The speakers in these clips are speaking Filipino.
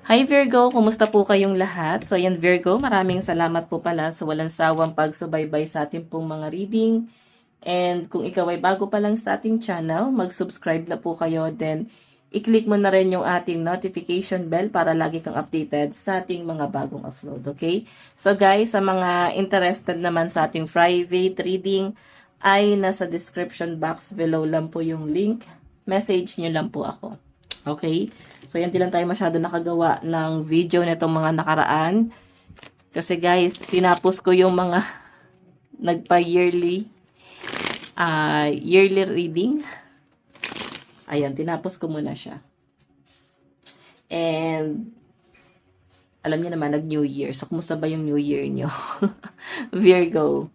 Hi Virgo, kumusta po kayong lahat? So yan Virgo, maraming salamat po pala sa walang sawang pagsubaybay sa ating pong mga reading. And kung ikaw ay bago pa lang sa ating channel, mag-subscribe na po kayo. Then, i-click mo na rin yung ating notification bell para lagi kang updated sa ating mga bagong upload, okay? So guys, sa mga interested naman sa ating private reading, ay nasa description box below lang po yung link. Message nyo lang po ako. Okay? So, yan din lang tayo masyado nakagawa ng video nitong mga nakaraan. Kasi guys, tinapos ko yung mga nagpa-yearly reading. Ayan, tinapos ko muna siya. And, alam niyo naman, nag-New Year. So, kumusta ba yung New Year nyo? Virgo.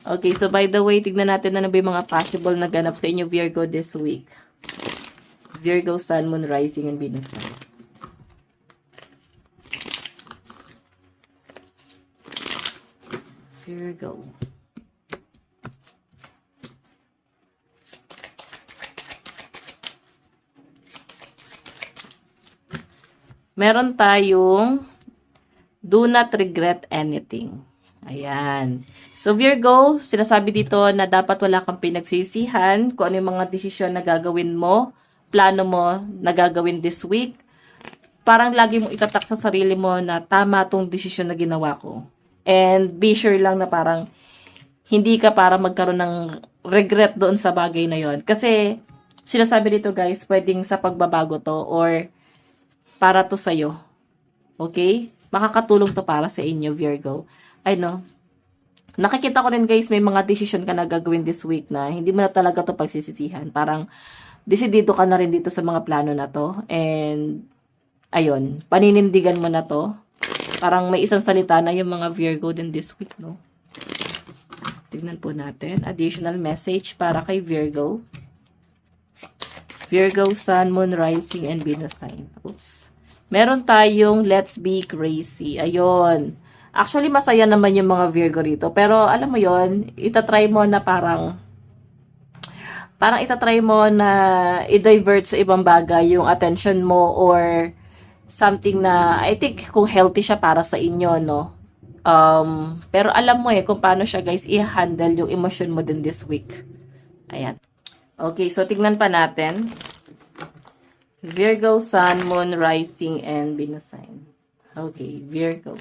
Okay, so by the way, tignan natin na ba yung mga possible na ganap sa inyo, Virgo, this week. Virgo, Sun, Moon, Rising, and Venus. Virgo. Meron tayong do not regret anything. Ayan. So, Virgo, sinasabi dito na dapat wala kang pinagsisihan kung ano yung mga desisyon na gagawin mo, plano mo na gagawin this week. Parang lagi mo itatak sa sarili mo na tama tong desisyon na ginawa ko. And be sure lang na parang hindi ka para magkaroon ng regret doon sa bagay na yon. Kasi sinasabi dito guys, pwedeng sa pagbabago to or para to sa'yo. Okay? Makakatulong to para sa inyo, Virgo. I know. Nakikita ko rin guys, may mga decision ka na gagawin this week na hindi mo na talaga to pagsisisihan. Parang desidido ka na rin dito sa mga plano na to. And, ayun, paninindigan mo na to. Parang may isang salita na yung mga Virgo din this week, no? Tignan po natin. Additional message para kay Virgo. Virgo, Sun, Moon, Rising, and Venus sign. Oops. Meron tayong Let's Be Crazy. Ayun. Actually, masaya naman yung mga Virgo rito. Pero, alam mo yon, itatry mo na parang itatry mo na i-divert sa ibang bagay yung attention mo or something na I think kung healthy siya para sa inyo, no? Pero alam mo kung paano siya guys i-handle yung emotion mo din this week. Ayan. Okay, so tignan pa natin. Virgo, Sun, Moon, Rising, and Venus sign. Okay, Virgo.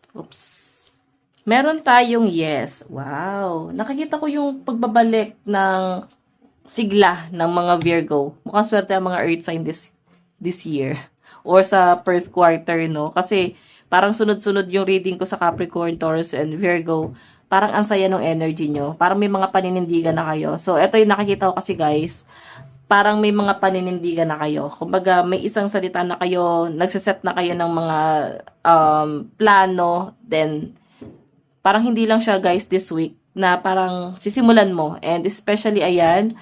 Oops. Meron tayong yes. Wow. Nakikita ko yung pagbabalik ng sigla ng mga Virgo. Mukhang swerte ang mga earth sign this year. Or sa first quarter, no? Kasi parang sunod-sunod yung reading ko sa Capricorn, Taurus, and Virgo. Parang ang saya ng energy nyo. Parang may mga paninindigan na kayo. So, ito yung nakikita ko kasi guys. Parang may mga paninindigan na kayo. Kumbaga, may isang salita na kayo, nagsiset na kayo ng mga plano. Then, parang hindi lang siya guys this week na parang sisimulan mo. And especially, ayan,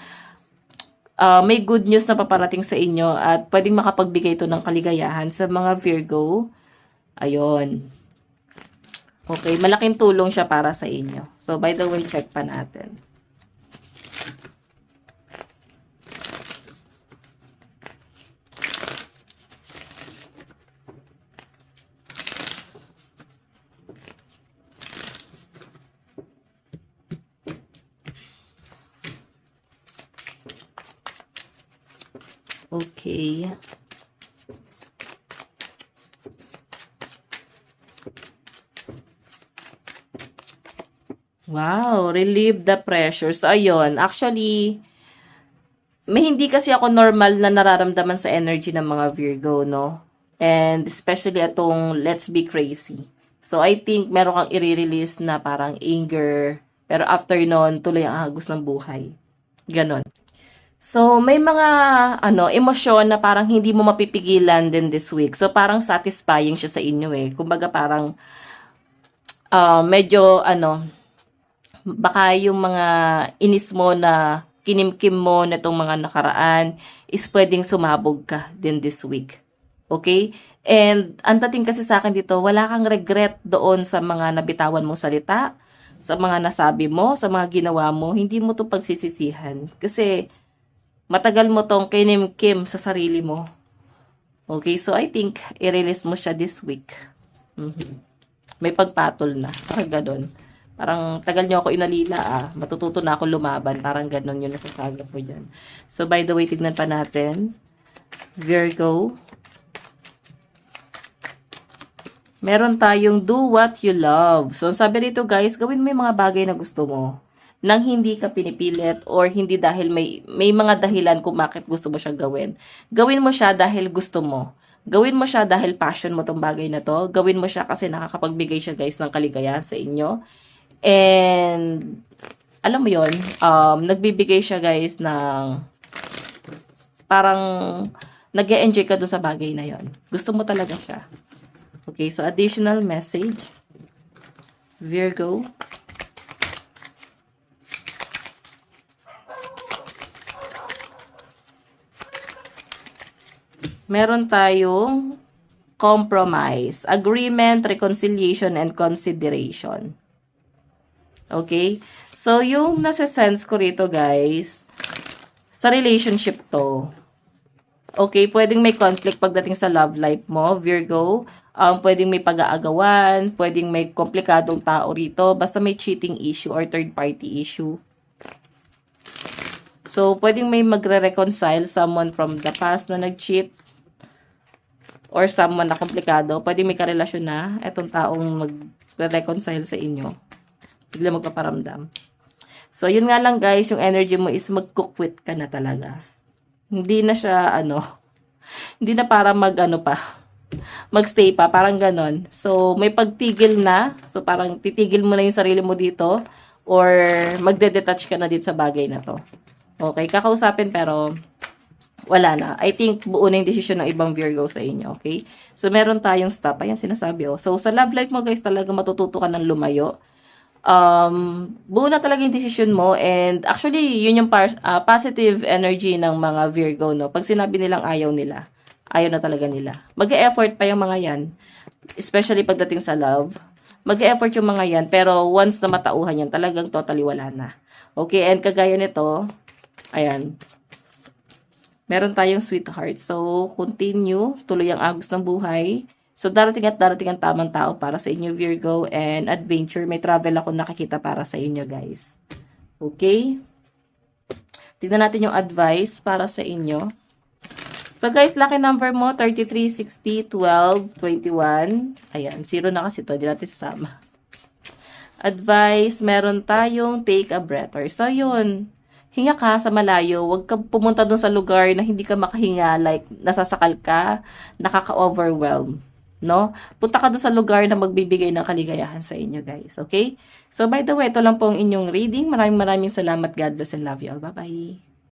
may good news na paparating sa inyo at pwedeng makapagbigay ito ng kaligayahan sa mga Virgo. Ayun. Okay, malaking tulong siya para sa inyo. So, by the way, check pa natin. Okay. Wow, relieve the pressure. So, ayun. Actually, may hindi kasi ako normal na nararamdaman sa energy ng mga Virgo, no? And especially atong Let's Be Crazy. So, I think meron kang i-release na parang anger. Pero after nun, tuloy ang agos ng buhay. Ganon. So, may mga emosyon na parang hindi mo mapipigilan din this week. So, parang satisfying siya sa inyo Kumbaga parang medyo baka yung mga inis mo na kinimkim mo na itong mga nakaraan is pwedeng sumabog ka din this week. Okay? And ang dating kasi sa akin dito, wala kang regret doon sa mga nabitawan mong salita, sa mga nasabi mo, sa mga ginawa mo, hindi mo to pagsisisihan. Kasi matagal mo tong kinimkim sa sarili mo. Okay, so I think i-release mo siya this week. May pagpatol na. Parang ganun. Parang tagal niyo ako inalila matututo na ako lumaban. Parang ganun yung nasasagot mo dyan. So by the way, tignan pa natin. Virgo. Meron tayong do what you love. So, sabi rito guys, gawin mo yung mga bagay na gusto mo. Nang hindi ka pinipilit or hindi dahil may mga dahilan kung bakit gusto mo siya gawin. Gawin mo siya dahil gusto mo. Gawin mo siya dahil passion mo tong bagay na to. Gawin mo siya kasi nakakapagbigay siya guys ng kaligayahan sa inyo. And, alam mo yon nagbibigay siya guys ng parang nag-e-enjoy ka dun sa bagay na yon. Gusto mo talaga siya. Okay, so additional message. Virgo. Meron tayong compromise, agreement, reconciliation, and consideration. Okay? So, yung nasa-sense ko rito, guys, sa relationship to. Okay, pwedeng may conflict pagdating sa love life mo, Virgo. Pwedeng may pag-aagawan, pwedeng may komplikadong tao rito, basta may cheating issue or third-party issue. So, pwedeng may magre-reconcile someone from the past na nag-cheat or someone na komplikado. Pwedeng may karelasyon na etong taong magre-reconcile sa inyo. Bigla magpaparamdam. So, yun nga lang guys, yung energy mo is mag-quit ka na talaga. Hindi na siya, hindi na para magstay pa, parang ganon. So, may pagtigil na. So, parang titigil mo na yung sarili mo dito or magde-detach ka na dito sa bagay na to. Okay, kakausapin pero wala na. I think buo na yung desisyon ng ibang Virgo sa inyo, okay? So, meron tayong stop. Ayan, sinasabi. So, sa love life mo guys, talaga matututo ka ng lumayo. Buo na talaga yung desisyon mo and actually, yun yung positive energy ng mga Virgo, no? Pag sinabi nilang ayaw nila, ayaw na talaga nila. Mag-e-effort pa yung mga yan. Especially pagdating sa love. Mag-e-effort yung mga yan. Pero once na matauhan yan, talagang totally wala na. Okay, and kagaya nito, ayan. Meron tayong sweetheart. So, continue. Tuloy ang agos ng buhay. So, darating at darating ang tamang tao para sa inyo, Virgo. And adventure. May travel ako nakikita para sa inyo, guys. Okay? Tignan natin yung advice para sa inyo. So guys, lucky number mo, 33, 60, 12, 21. Ayan, 0 na kasi ito. Hindi natin sasama. Advice, meron tayong take a breather. So yun, hinga ka sa malayo. Huwag ka pumunta dun sa lugar na hindi ka makahinga. Like, nasasakal ka, nakaka-overwhelm. No? Punta ka dun sa lugar na magbibigay ng kaligayahan sa inyo, guys. Okay? So by the way, ito lang po ang inyong reading. Maraming salamat. God bless and love you all. Bye-bye.